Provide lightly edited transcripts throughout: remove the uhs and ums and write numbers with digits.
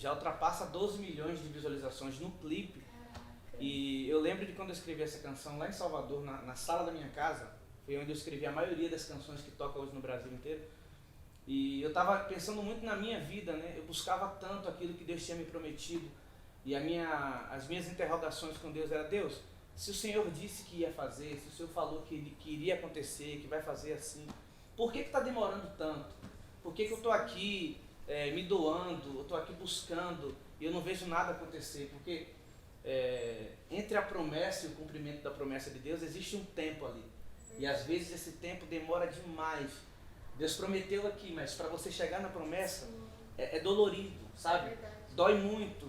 já ultrapassa 12 milhões de visualizações no clipe. E eu lembro de quando eu escrevi essa canção lá em Salvador, na sala da minha casa, foi onde eu escrevi a maioria das canções que tocam hoje no Brasil inteiro. E eu estava pensando muito na minha vida, né? Eu buscava tanto aquilo que Deus tinha me prometido. E as minhas interrogações com Deus eram: Deus, se o Senhor disse que ia fazer, se o Senhor falou que iria acontecer, que vai fazer assim, por que está demorando tanto? Por que eu estou aqui me doando, eu estou aqui buscando e eu não vejo nada acontecer? Porque entre a promessa e o cumprimento da promessa de Deus existe um tempo ali. E às vezes esse tempo demora demais. Deus prometeu aqui, mas para você chegar na promessa é dolorido, sabe? Dói muito,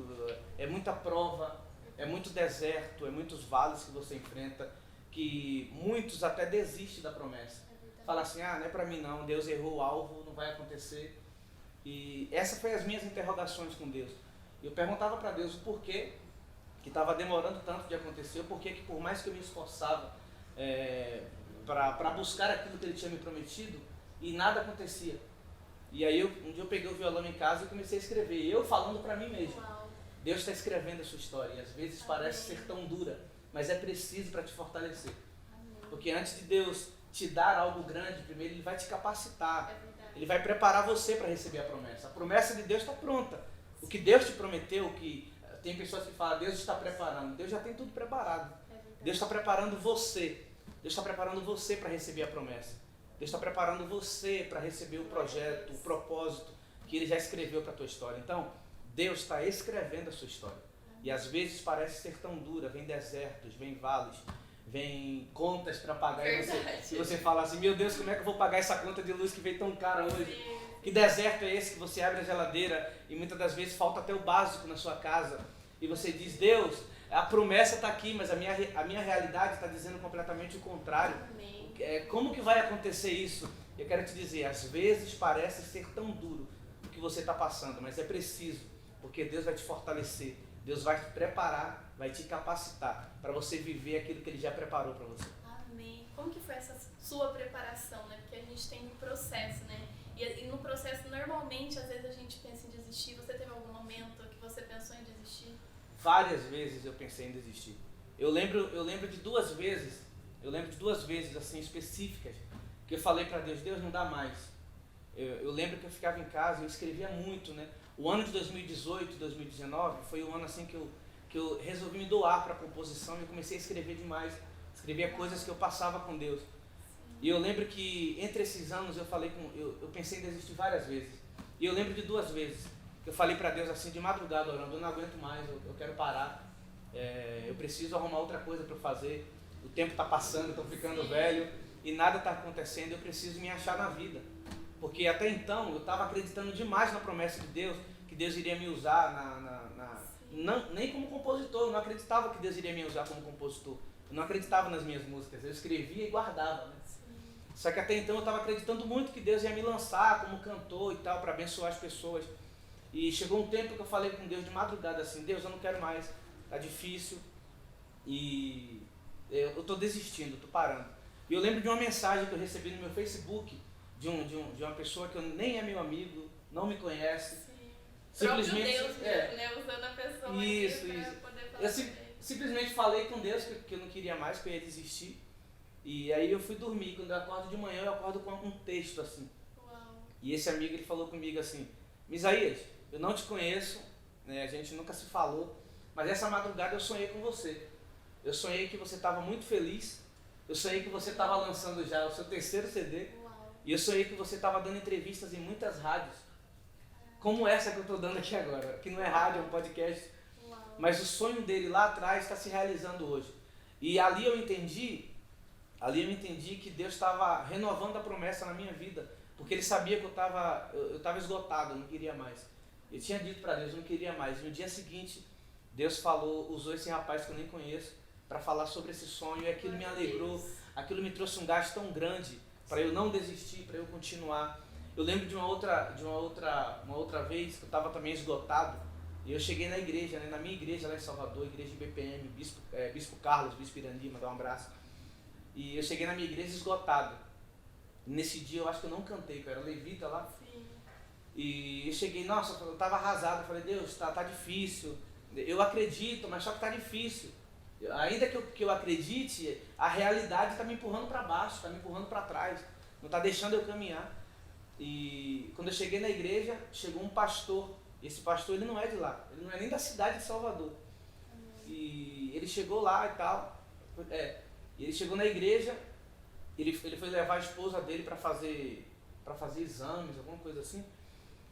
é muita prova, é muito deserto, é muitos vales que você enfrenta, que muitos até desistem da promessa. Fala assim: ah, não é para mim não, Deus errou o alvo, não vai acontecer. E essa foi as minhas interrogações com Deus. Eu perguntava para Deus o porquê que estava demorando tanto de acontecer, o porquê que por mais que eu me esforçava para buscar aquilo que Ele tinha me prometido, e nada acontecia. E aí um dia eu peguei o violão em casa e comecei a escrever, eu falando para mim mesmo. Uau. Deus está escrevendo a sua história, e às vezes parece ser tão dura, mas é preciso para te fortalecer. Porque antes de Deus te dar algo grande, primeiro Ele vai te capacitar. Ele vai preparar você para receber a promessa. A promessa de Deus está pronta. O que Deus te prometeu, tem pessoas que falam: Deus está preparando. Deus já tem tudo preparado. Deus está preparando você. Deus está preparando você para receber a promessa. Deus está preparando você para receber o projeto, o propósito que Ele já escreveu para a tua história. Então, Deus está escrevendo a sua história. E às vezes parece ser tão dura. Vem desertos, vem vales, vem contas para pagar. E você fala assim: meu Deus, como é que eu vou pagar essa conta de luz que veio tão cara hoje? Que deserto é esse que você abre a geladeira e muitas das vezes falta até o básico na sua casa? E você diz: Deus, a promessa está aqui, mas a minha realidade está dizendo completamente o contrário. Como que vai acontecer isso? Eu quero te dizer, às vezes parece ser tão duro o que você está passando, mas é preciso, porque Deus vai te fortalecer, Deus vai te preparar, vai te capacitar para você viver aquilo que Ele já preparou para você. Amém. Como que foi essa sua preparação, né? Porque a gente tem um processo, né? E no processo, normalmente, às vezes a gente pensa em desistir. Você teve algum momento que você pensou em desistir? Várias vezes eu pensei em desistir. Eu lembro de duas vezes assim específicas, que eu falei para Deus: Deus, não dá mais. Eu lembro que eu ficava em casa, eu escrevia muito, né? O ano de 2018, 2019 foi o ano assim que eu resolvi me doar para a composição e eu comecei a escrever demais. Escrevia coisas que eu passava com Deus. E eu lembro que entre esses anos eu pensei em desistir várias vezes. E eu lembro de duas vezes que eu falei para Deus assim de madrugada orando: eu não aguento mais, eu quero parar, eu preciso arrumar outra coisa para fazer. O tempo está passando, estou ficando velho e nada está acontecendo, eu preciso me achar na vida. Porque até então eu estava acreditando demais na promessa de Deus, que Deus iria me usar não, nem como compositor. Eu não acreditava que Deus iria me usar como compositor. Eu não acreditava nas minhas músicas, eu escrevia e guardava, né? Só que até então eu estava acreditando muito que Deus ia me lançar como cantor e tal, para abençoar as pessoas. E chegou um tempo que eu falei com Deus de madrugada assim: Deus, eu não quero mais, está difícil e eu estou desistindo, estou parando. E eu lembro de uma mensagem que eu recebi no meu Facebook de uma pessoa que nem é meu amigo, não me conhece. Sim. Simplesmente Deus, né? Usando a pessoa isso. Poder falar. Eu simplesmente falei com Deus que eu não queria mais, que eu ia desistir. E aí eu fui dormir. Quando eu acordo de manhã, eu acordo com um texto assim. Uau. E esse amigo, ele falou comigo assim: Misaías, eu não te conheço, né? A gente nunca se falou, mas essa madrugada eu sonhei com você. Eu sonhei que você estava muito feliz. Eu sonhei que você estava lançando já o seu terceiro CD. Uau. E eu sonhei que você estava dando entrevistas em muitas rádios, como essa que eu estou dando aqui agora, que não é rádio, é um podcast. Uau. Mas o sonho dele lá atrás está se realizando hoje. E ali eu entendi que Deus estava renovando a promessa na minha vida, porque Ele sabia que eu estava esgotado, eu não queria mais. Eu tinha dito para Deus: eu não queria mais. E no dia seguinte, Deus usou esse rapaz que eu nem conheço, para falar sobre esse sonho, e aquilo me alegrou, aquilo me trouxe um gás tão grande para eu não desistir, para eu continuar. Eu lembro de uma outra vez que eu estava também esgotado, e eu cheguei na igreja, né, na minha igreja lá em Salvador, igreja de BPM, Bispo Carlos, Bispo Irandi, mandar um abraço. E eu cheguei na minha igreja esgotado. Nesse dia eu acho que eu não cantei, que eu era levita lá. Sim. E eu cheguei, nossa, eu estava arrasado, eu falei, Deus, tá difícil, eu acredito, mas só que tá difícil. Ainda que eu acredite, a realidade está me empurrando para baixo, está me empurrando para trás, não está deixando eu caminhar. E quando eu cheguei na igreja, chegou um pastor. Esse pastor, ele não é de lá, ele não é nem da cidade de Salvador. E ele chegou lá e tal, e ele chegou na igreja, ele foi levar a esposa dele para fazer exames, alguma coisa assim.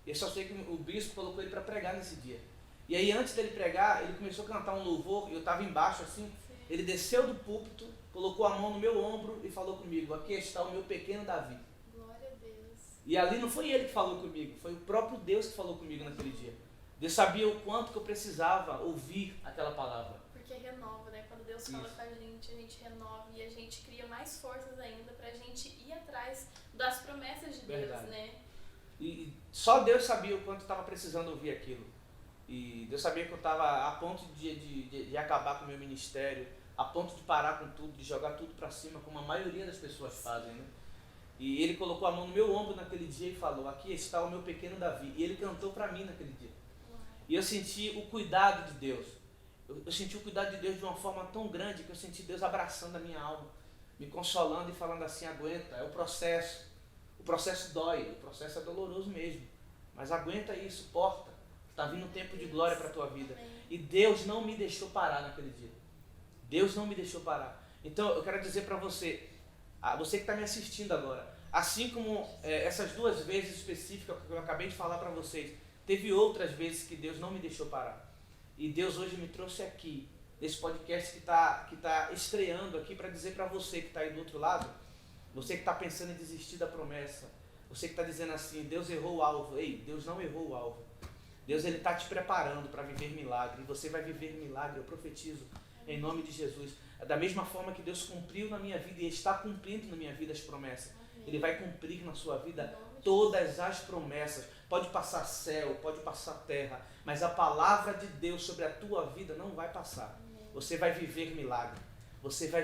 E eu só sei que o bispo colocou ele para pregar nesse dia. E aí antes dele pregar, ele começou a cantar um louvor, e eu estava embaixo assim, ele desceu do púlpito, colocou a mão no meu ombro e falou comigo, aqui está o meu pequeno Davi. Glória a Deus. E ali não foi ele que falou comigo, foi o próprio Deus que falou comigo naquele dia. Deus sabia o quanto que eu precisava ouvir aquela palavra. Porque renova, né? Quando Deus fala com a gente renova e a gente cria mais forças ainda pra gente ir atrás das promessas de Deus, né? E só Deus sabia o quanto eu estava precisando ouvir aquilo. E Deus sabia que eu estava a ponto de acabar com o meu ministério, a ponto de parar com tudo, de jogar tudo para cima, como a maioria das pessoas fazem, né? E ele colocou a mão no meu ombro naquele dia e falou, aqui está o meu pequeno Davi. E ele cantou para mim naquele dia. E eu senti o cuidado de Deus. Eu senti o cuidado de Deus de uma forma tão grande que eu senti Deus abraçando a minha alma, me consolando e falando assim, aguenta, é o processo. O processo dói, o processo é doloroso mesmo. Mas aguenta aí, suporta. Está vindo um tempo de glória para a tua vida. E Deus não me deixou parar naquele dia. Deus não me deixou parar. Então eu quero dizer para você, você que está me assistindo agora, assim como essas duas vezes específicas que eu acabei de falar para vocês, teve outras vezes que Deus não me deixou parar. E Deus hoje me trouxe aqui, nesse podcast que tá estreando aqui, para dizer para você que está aí do outro lado, você que está pensando em desistir da promessa, você que está dizendo assim, Deus errou o alvo. Ei, Deus não errou o alvo. Deus está te preparando para viver milagre. E você vai viver milagre, eu profetizo, em nome de Jesus. Da mesma forma que Deus cumpriu na minha vida e está cumprindo na minha vida as promessas. Ele vai cumprir na sua vida todas as promessas. Pode passar céu, pode passar terra, mas a palavra de Deus sobre a tua vida não vai passar. Você vai viver milagre. Você vai